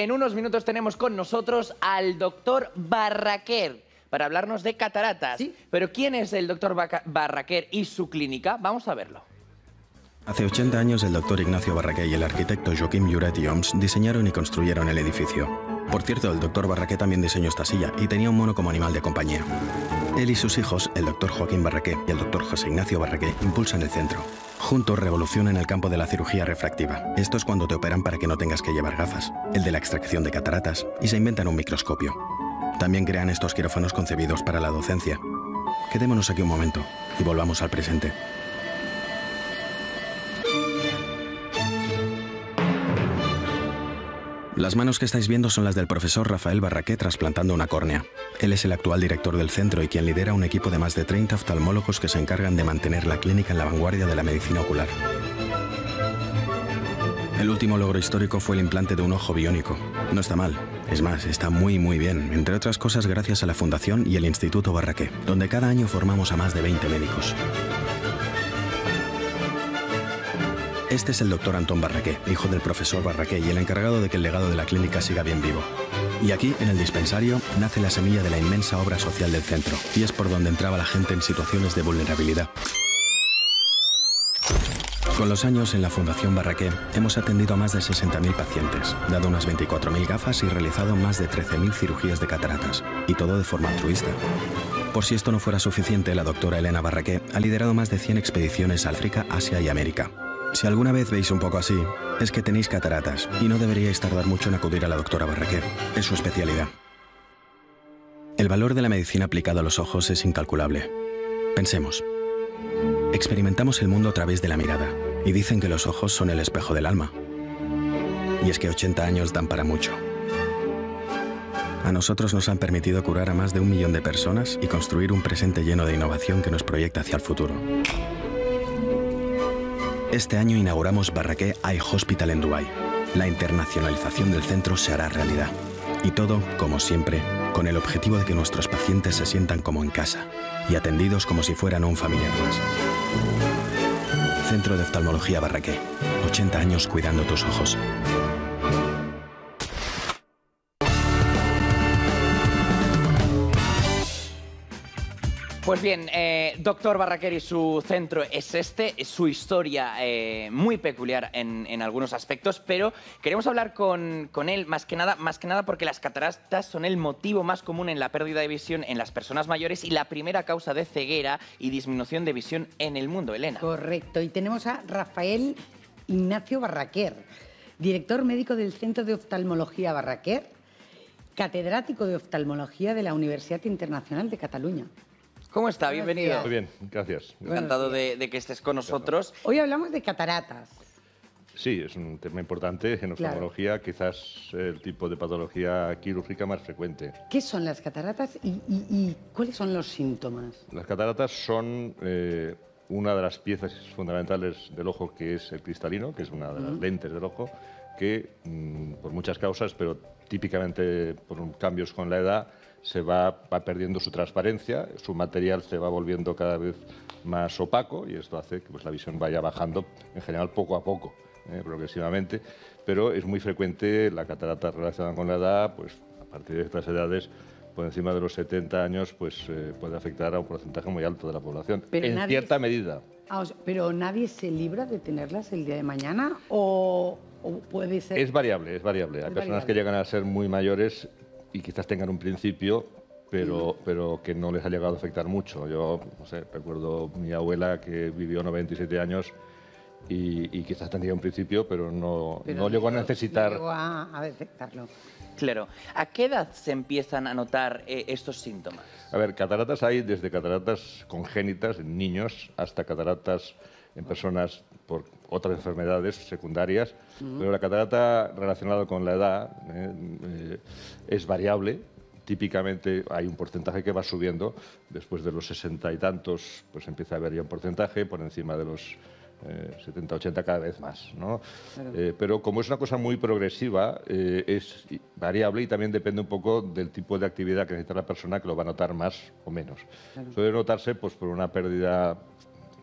en unos minutos tenemos con nosotros al doctor Barraquer para hablarnos de cataratas. ¿Sí? Pero ¿quién es el doctor Barraquer y su clínica? Vamos a verlo. Hace 80 años el doctor Ignacio Barraquer y el arquitecto Joaquim Lloret i Oms diseñaron y construyeron el edificio. Por cierto, el doctor Barraquer también diseñó esta silla y tenía un mono como animal de compañía. Él y sus hijos, el doctor Joaquim Barraquer y el doctor José Ignacio Barraquer, impulsan el centro. Juntos revolucionan el campo de la cirugía refractiva. Esto es cuando te operan para que no tengas que llevar gafas, el de la extracción de cataratas, y se inventan un microscopio. También crean estos quirófanos concebidos para la docencia. Quedémonos aquí un momento y volvamos al presente. Las manos que estáis viendo son las del profesor Rafael Barraquer trasplantando una córnea. Él es el actual director del centro y quien lidera un equipo de más de 30 oftalmólogos que se encargan de mantener la clínica en la vanguardia de la medicina ocular. El último logro histórico fue el implante de un ojo biónico. No está mal, es más, está muy bien, entre otras cosas gracias a la Fundación y el Instituto Barraquer, donde cada año formamos a más de 20 médicos. Este es el doctor Antón Barraquer, hijo del profesor Barraquer y el encargado de que el legado de la clínica siga bien vivo. Y aquí, en el dispensario, nace la semilla de la inmensa obra social del centro, y es por donde entraba la gente en situaciones de vulnerabilidad. Con los años, en la Fundación Barraquer, hemos atendido a más de 60.000 pacientes, dado unas 24.000 gafas y realizado más de 13.000 cirugías de cataratas, y todo de forma altruista. Por si esto no fuera suficiente, la doctora Elena Barraquer ha liderado más de 100 expediciones a África, Asia y América. Si alguna vez veis un poco así, es que tenéis cataratas y no deberíais tardar mucho en acudir a la doctora Barraquer. Es su especialidad. El valor de la medicina aplicada a los ojos es incalculable. Pensemos. Experimentamos el mundo a través de la mirada y dicen que los ojos son el espejo del alma. Y es que 80 años dan para mucho. A nosotros nos han permitido curar a más de 1 millón de personas y construir un presente lleno de innovación que nos proyecta hacia el futuro. Este año inauguramos Barraquer Eye Hospital en Dubái. La internacionalización del centro se hará realidad. Y todo, como siempre, con el objetivo de que nuestros pacientes se sientan como en casa y atendidos como si fueran un familiar más. Centro de Oftalmología Barraquer. 80 años cuidando tus ojos. Pues bien, doctor Barraquer y su centro es su historia muy peculiar en algunos aspectos, pero queremos hablar con él más que nada porque las cataratas son el motivo más común en la pérdida de visión en las personas mayores y la primera causa de ceguera y disminución de visión en el mundo. Elena. Correcto, y tenemos a Rafael Ignacio Barraquer, director médico del Centro de Oftalmología Barraquer, catedrático de oftalmología de la Universidad Internacional de Cataluña. ¿Cómo está? Bienvenido. Muy bien, gracias. Encantado de que estés con nosotros. Hoy hablamos de cataratas. Sí, es un tema importante en oftalmología, quizás el tipo de patología quirúrgica más frecuente. ¿Qué son las cataratas y cuáles son los síntomas? Las cataratas son una de las piezas fundamentales del ojo, que es el cristalino, que es una de las lentes del ojo, que por muchas causas, pero típicamente por cambios con la edad, se va perdiendo su transparencia, su material se va volviendo cada vez más opaco y esto hace que la visión vaya bajando, en general poco a poco, progresivamente, pero es muy frecuente la catarata relacionada con la edad, pues a partir de estas edades, por encima de los 70 años, pues puede afectar a un porcentaje muy alto de la población, pero en cierta medida. ¿Pero nadie se libra de tenerlas el día de mañana o puede ser...? Es variable, es variable. Hay personas que llegan a ser muy mayores y quizás tengan un principio, pero que no les ha llegado a afectar mucho. Yo, no sé, recuerdo mi abuela que vivió 97 años y quizás tenía un principio, pero no llegó a necesitar... No llegó a detectarlo. Claro. ¿A qué edad se empiezan a notar estos síntomas? A ver, cataratas hay desde cataratas congénitas en niños hasta cataratas en personas por otras enfermedades secundarias, pero la catarata relacionada con la edad es variable. Típicamente hay un porcentaje que va subiendo, después de los 60 y tantos pues empieza a haber ya un porcentaje, por encima de los 70, 80 cada vez más, ¿no? Claro. Pero como es una cosa muy progresiva, es variable y también depende un poco del tipo de actividad que necesita la persona, que lo va a notar más o menos. Claro. Suele notarse pues, por una pérdida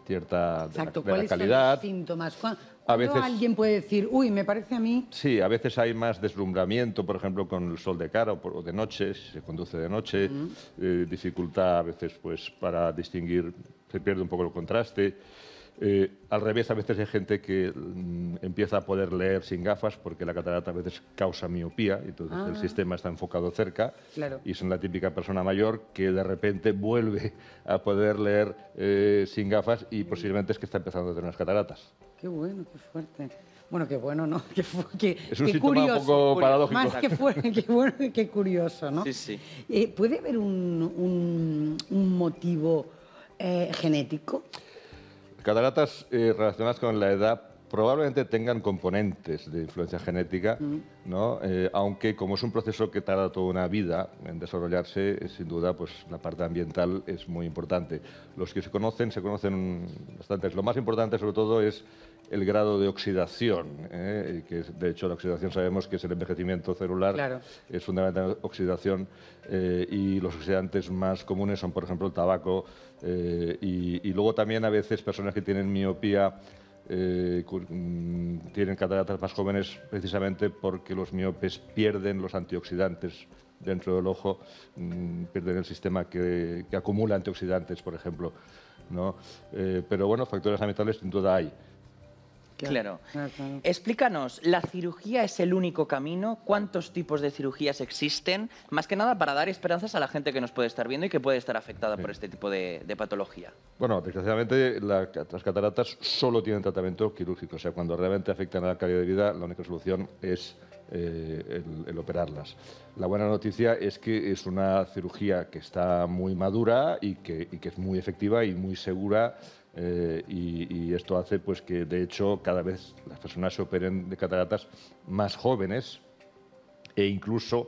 cierta Exacto. de la ¿Cuáles son calidad. los síntomas? ¿Cuándo A veces- alguien puede decir, uy, me parece a mí? Sí, a veces hay más deslumbramiento, por ejemplo, con el sol de cara o de noche, si se conduce de noche, dificultad a veces pues, para distinguir, se pierde un poco el contraste. Al revés, a veces hay gente que empieza a poder leer sin gafas porque la catarata a veces causa miopía, entonces el sistema está enfocado cerca Claro. y son la típica persona mayor que de repente vuelve a poder leer sin gafas y posiblemente es que está empezando a tener unas cataratas. Qué bueno, qué fuerte. Bueno, qué bueno, ¿no? Qué Es un qué síntoma curioso. un poco paradójico. Más que fuerte, qué bueno y qué curioso, ¿no? Sí, sí. ¿Puede haber un motivo genético? Cataratas relacionadas con la edad probablemente tengan componentes de influencia genética, ¿no? Aunque como es un proceso que tarda toda una vida en desarrollarse, sin duda pues, la parte ambiental es muy importante. Los que se conocen bastantes. Lo más importante sobre todo es el grado de oxidación, que de hecho la oxidación sabemos que es el envejecimiento celular, Claro. es fundamental oxidación y los oxidantes más comunes son por ejemplo el tabaco y luego también a veces personas que tienen miopía tienen cataratas más jóvenes precisamente porque los miopes pierden los antioxidantes dentro del ojo, pierden el sistema que acumula antioxidantes, por ejemplo, ¿no? Pero bueno, factores ambientales sin duda hay. Claro. Claro. Explícanos, ¿la cirugía es el único camino? ¿Cuántos tipos de cirugías existen? Más que nada para dar esperanzas a la gente que nos puede estar viendo y que puede estar afectada por este tipo de patología. Bueno, desgraciadamente las cataratas solo tienen tratamiento quirúrgico, o sea, cuando realmente afectan a la calidad de vida, la única solución es el operarlas. La buena noticia es que es una cirugía que está muy madura y que es muy efectiva y muy segura. Y esto hace pues, que, de hecho, cada vez las personas se operen de cataratas más jóvenes e incluso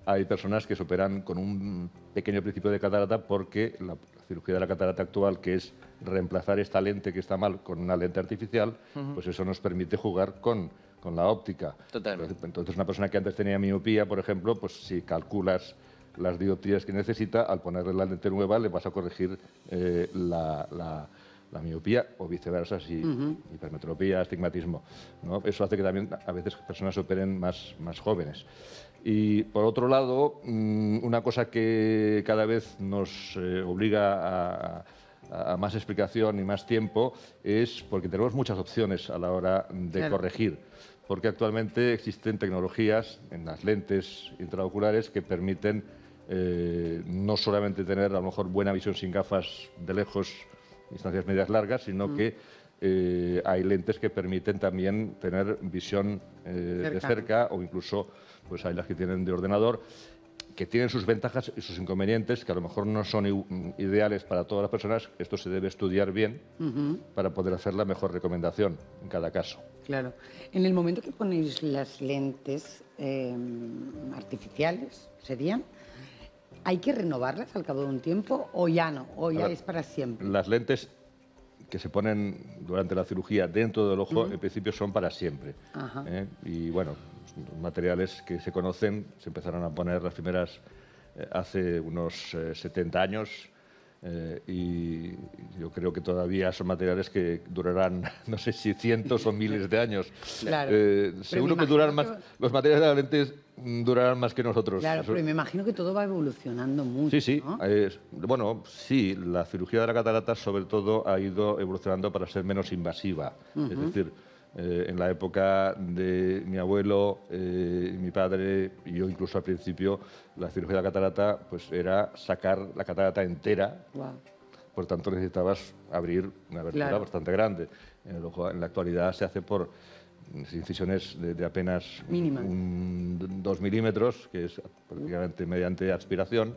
hay personas que se operan con un pequeño principio de catarata porque la cirugía de la catarata actual, que es reemplazar esta lente que está mal con una lente artificial, pues eso nos permite jugar con la óptica. Totalmente. Entonces, una persona que antes tenía miopía, por ejemplo, pues si calculas las dioptrías que necesita, al ponerle la lente nueva le vas a corregir la miopía o viceversa, si hipermetropía, astigmatismo, ¿no? Eso hace que también a veces personas se operen más jóvenes. Y por otro lado, una cosa que cada vez nos obliga a más explicación y más tiempo es porque tenemos muchas opciones a la hora de corregir. Porque actualmente existen tecnologías en las lentes intraoculares que permiten no solamente tener a lo mejor buena visión sin gafas de lejos, distancias medias largas, sino que hay lentes que permiten también tener visión de cerca o incluso pues hay las que tienen de ordenador, que tienen sus ventajas y sus inconvenientes, que a lo mejor no son ideales para todas las personas. Esto se debe estudiar bien para poder hacer la mejor recomendación en cada caso. Claro. En el momento que ponéis las lentes artificiales, ¿serían? ¿Hay que renovarlas al cabo de un tiempo o ya no? ¿O ya es para siempre? Las lentes que se ponen durante la cirugía dentro del ojo, en principio son para siempre. Y bueno, los materiales que se conocen se empezaron a poner las primeras hace unos 70 años y yo creo que todavía son materiales que durarán, no sé si cientos o miles de años. Claro. Seguro que me durarán imagino más, los materiales de las lentes durarán más que nosotros. Claro, Eso- pero me imagino que todo va evolucionando mucho, Sí, sí. ¿no? Bueno, sí, la cirugía de la catarata sobre todo ha ido evolucionando para ser menos invasiva. Es decir, en la época de mi abuelo, mi padre y yo incluso al principio, la cirugía de la catarata pues era sacar la catarata entera. Guau. Por tanto, necesitabas abrir una abertura Claro. bastante grande. En el ojo, en la actualidad se hace por incisiones de apenas Mínimas. 2 milímetros, que es prácticamente mediante aspiración,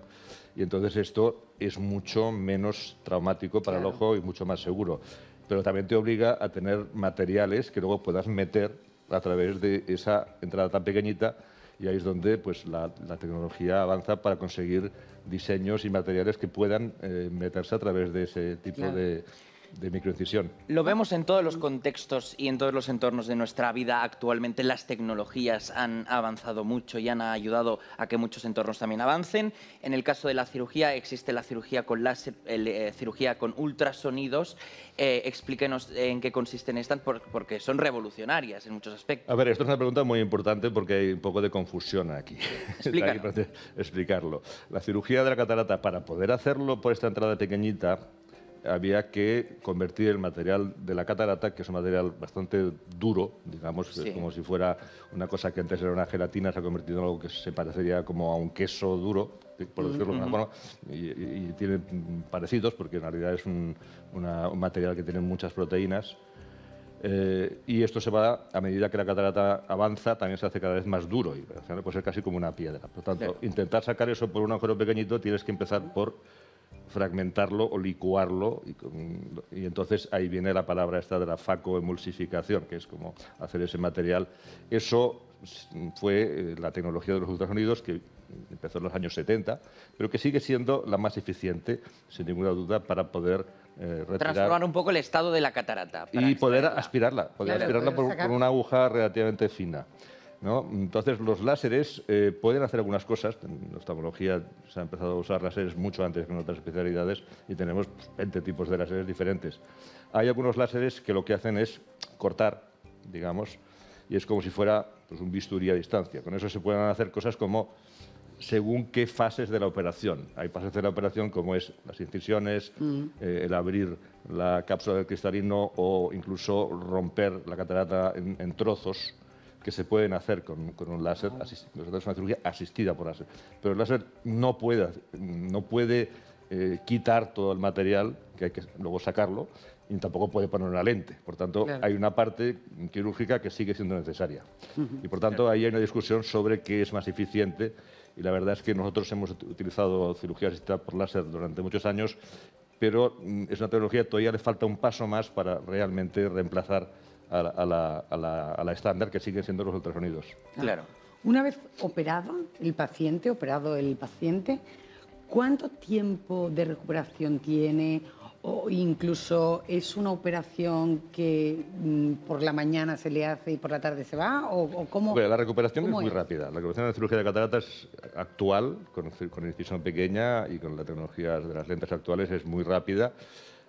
y entonces esto es mucho menos traumático para el ojo y mucho más seguro. Pero también te obliga a tener materiales que luego puedas meter a través de esa entrada tan pequeñita, y ahí es donde pues, la tecnología avanza para conseguir diseños y materiales que puedan meterse a través de ese tipo Claro. de microincisión. Lo vemos en todos los contextos y en todos los entornos de nuestra vida actualmente. Las tecnologías han avanzado mucho y han ayudado a que muchos entornos también avancen. En el caso de la cirugía, existe la cirugía con láser, cirugía con ultrasonidos. Explíquenos en qué consisten estas, porque son revolucionarias en muchos aspectos. A ver, esto es una pregunta muy importante porque hay un poco de confusión aquí. Explícanos. Hay que explicarlo. La cirugía de la catarata, para poder hacerlo por esta entrada pequeñita, había que convertir el material de la catarata, que es un material bastante duro, digamos, Sí. como si fuera una cosa que antes era una gelatina, se ha convertido en algo que se parecería como a un queso duro, por decirlo de alguna forma, y tiene parecidos, porque en realidad es un material que tiene muchas proteínas. Y esto se va, a medida que la catarata avanza, también se hace cada vez más duro, y al final puede ser casi como una piedra. Por lo tanto, Claro. intentar sacar eso por un agujero pequeñito, tienes que empezar por fragmentarlo o licuarlo, y entonces ahí viene la palabra esta de la facoemulsificación, que es como hacer ese material. Eso fue la tecnología de los ultrasonidos, que empezó en los años 70, pero que sigue siendo la más eficiente, sin ninguna duda, para poder retirar Transformar un poco el estado de la catarata. para y poder extraerla. aspirarla, Claro, aspirarla poder por sacar. una aguja relativamente fina, ¿no? Entonces, los láseres pueden hacer algunas cosas. En oftalmología se ha empezado a usar láseres mucho antes que en otras especialidades y tenemos 20 tipos de láseres diferentes. Hay algunos láseres que lo que hacen es cortar, digamos, y es como si fuera pues, un bisturí a distancia. Con eso se pueden hacer cosas como según qué fases de la operación. Hay fases de la operación como es las incisiones, el abrir la cápsula del cristalino o incluso romper la catarata en trozos, que se pueden hacer con un láser. Nosotros es una cirugía asistida por láser. Pero el láser no puede quitar todo el material, que hay que luego sacarlo, y tampoco puede poner una lente. Por tanto, Claro. hay una parte quirúrgica que sigue siendo necesaria. Y por tanto, ahí hay una discusión sobre qué es más eficiente. Y la verdad es que nosotros hemos utilizado cirugía asistida por láser durante muchos años, pero es una tecnología que todavía le falta un paso más para realmente reemplazar a la estándar, que siguen siendo los ultrasonidos. Claro. Una vez operado el paciente, ¿cuánto tiempo de recuperación tiene? O incluso es una operación que por la mañana se le hace y por la tarde se va, o cómo. Bueno, la recuperación es ¿cómo muy rápida. La recuperación de la cirugía de cataratas actual, con incisión pequeña y con la tecnología de las lentes actuales, es muy rápida.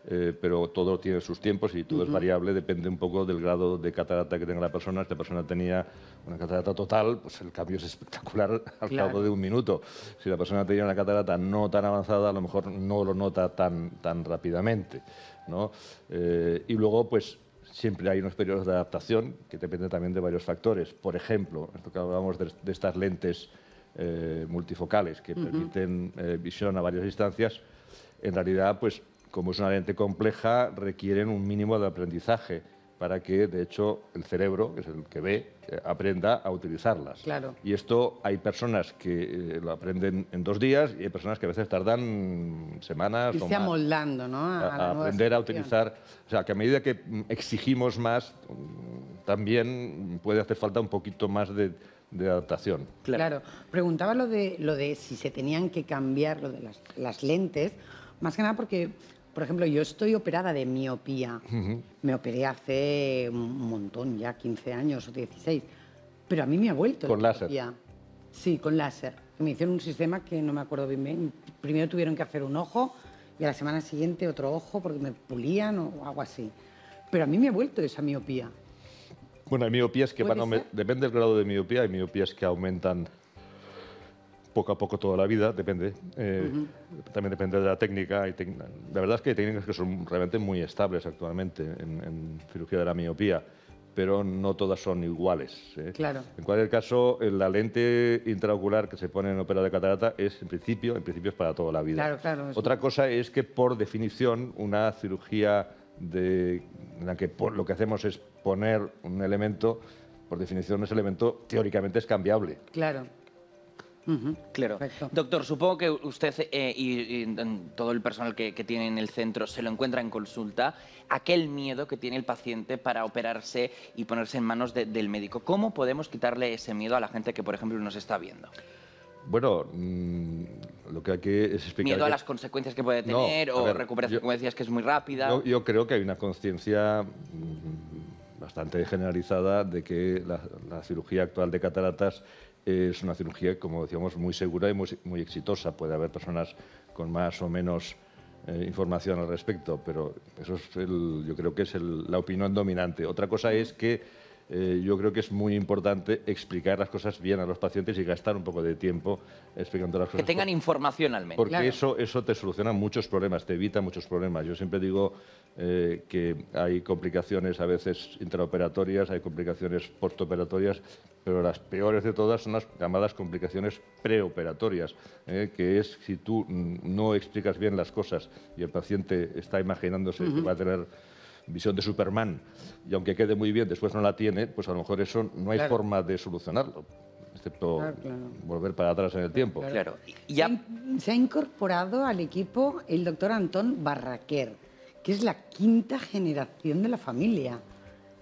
Pero todo tiene sus tiempos y todo es variable, depende un poco del grado de catarata que tenga la persona. Esta persona tenía una catarata total, pues el cambio es espectacular al Claro. cabo de un minuto. Si la persona tenía una catarata no tan avanzada, a lo mejor no lo nota tan rápidamente, ¿no? Y luego, pues siempre hay unos periodos de adaptación que dependen también de varios factores. Por ejemplo, esto que hablábamos de estas lentes multifocales que permiten visión a varias distancias, en realidad, pues como es una lente compleja, requieren un mínimo de aprendizaje para que, de hecho, el cerebro, que es el que ve, aprenda a utilizarlas. Claro. Y esto hay personas que lo aprenden en 2 días y hay personas que a veces tardan semanas o Irse más amoldando, ¿no? A la a nueva aprender a situación. utilizar. O sea, que a medida que exigimos más, también puede hacer falta un poquito más de adaptación. Claro. Preguntaba lo de si se tenían que cambiar lo de las lentes, más que nada porque, por ejemplo, yo estoy operada de miopía. Me operé hace un montón, ya 15 años o 16, pero a mí me ha vuelto. ¿Con la láser? miopía. Sí, con láser. Me hicieron un sistema que no me acuerdo bien. Primero tuvieron que hacer un ojo y a la semana siguiente otro ojo porque me pulían o algo así. Pero a mí me ha vuelto esa miopía. Bueno, hay miopías que ¿Puede ser? depende del grado de miopía, hay miopías que aumentan poco a poco toda la vida, depende. También depende de la técnica. La verdad es que hay técnicas que son realmente muy estables actualmente en cirugía de la miopía, pero no todas son iguales. Claro. En cualquier caso, la lente intraocular que se pone en ópera de catarata es, en principio es para toda la vida. Claro, claro, es Otra cosa es que, por definición, una cirugía en la que lo que hacemos es poner un elemento, por definición ese elemento teóricamente es cambiable. Claro. Claro. Perfecto. Doctor, supongo que usted y todo el personal que tiene en el centro se lo encuentra en consulta, aquel miedo que tiene el paciente para operarse y ponerse en manos del médico. ¿Cómo podemos quitarle ese miedo a la gente que, por ejemplo, nos está viendo? Bueno, lo que hay que es explicar... Miedo a que- las consecuencias que puede No, tener, a o ver, recuperación, yo- como decías, que es muy rápida. Yo creo que hay una conciencia bastante generalizada de que la cirugía actual de cataratas es una cirugía, como decíamos, muy segura y muy exitosa. Puede haber personas con más o menos información al respecto, pero eso es yo creo que es la opinión dominante. Otra cosa es que yo creo que es muy importante explicar las cosas bien a los pacientes y gastar un poco de tiempo explicando las cosas. Que tengan información al menos. Porque Claro. eso te soluciona muchos problemas, te evita muchos problemas. Yo siempre digo que hay complicaciones a veces intraoperatorias, hay complicaciones postoperatorias, pero las peores de todas son las llamadas complicaciones preoperatorias, que es si tú no explicas bien las cosas y el paciente está imaginándose que va a tener visión de Superman y aunque quede muy bien, después no la tiene, pues a lo mejor eso no hay Claro. forma de solucionarlo, excepto Claro. volver para atrás en el tiempo. Claro. Y ya, Se ha incorporado al equipo el doctor Antón Barraquer, que es la 5ª generación de la familia,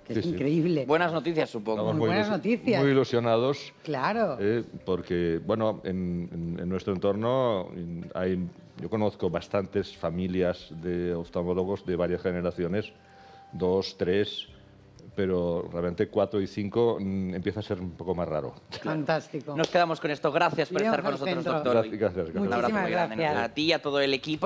que es Sí, sí. increíble. buenas noticias, supongo. Estamos Muy buenas noticias. Muy ilusionados. Claro. Porque, bueno, en nuestro entorno yo conozco bastantes familias de oftalmólogos de varias generaciones, 2, 3, pero realmente 4 y 5 empieza a ser un poco más raro. Fantástico. Nos quedamos con esto. Gracias por Iremos estar con al nosotros, centro. doctor. Gracias. Un abrazo muy Muchísimas grande gracias. a ti y a todo el equipo.